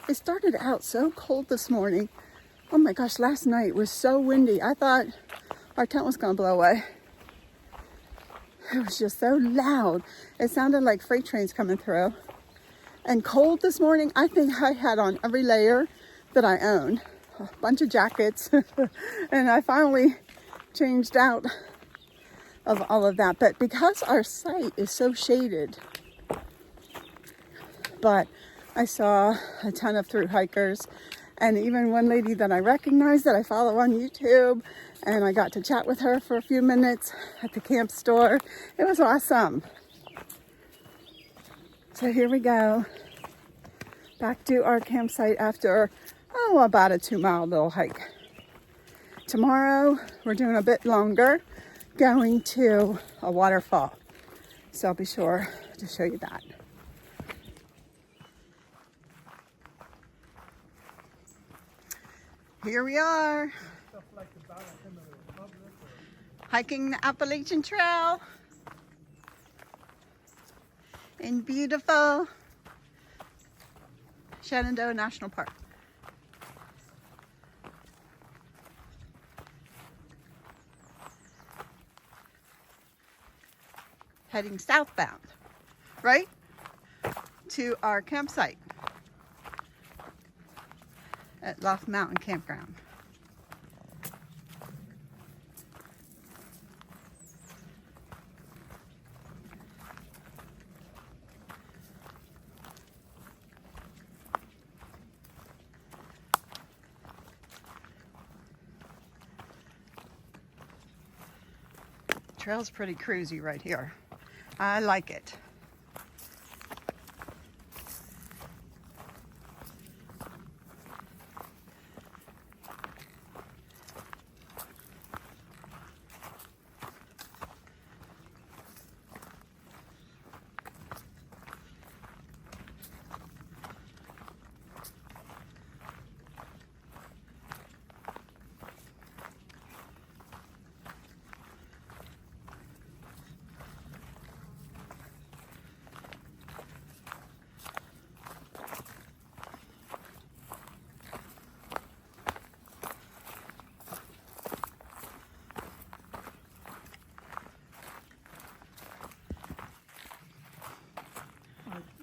It started out so cold this morning. Oh my gosh, last night was so windy. I thought our tent was gonna blow away. It was just so loud. It sounded like freight trains coming through. And cold this morning. I think I had on every layer that I own. A bunch of jackets. And I finally changed out of all of that. But because our site is so shaded, but I saw a ton of through hikers and even one lady that I recognized that I follow on YouTube, and I got to chat with her for a few minutes at the camp store. It was awesome. So here we go, back to our campsite after, about a 2-mile little hike. Tomorrow, we're doing a bit longer, going to a waterfall. So I'll be sure to show you that. Here we are, hiking the Appalachian Trail in beautiful Shenandoah National Park. Heading southbound, right, to our campsite at Loft Mountain Campground. The trail's pretty cruisy right here. I like it.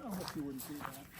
I hope you wouldn't do that.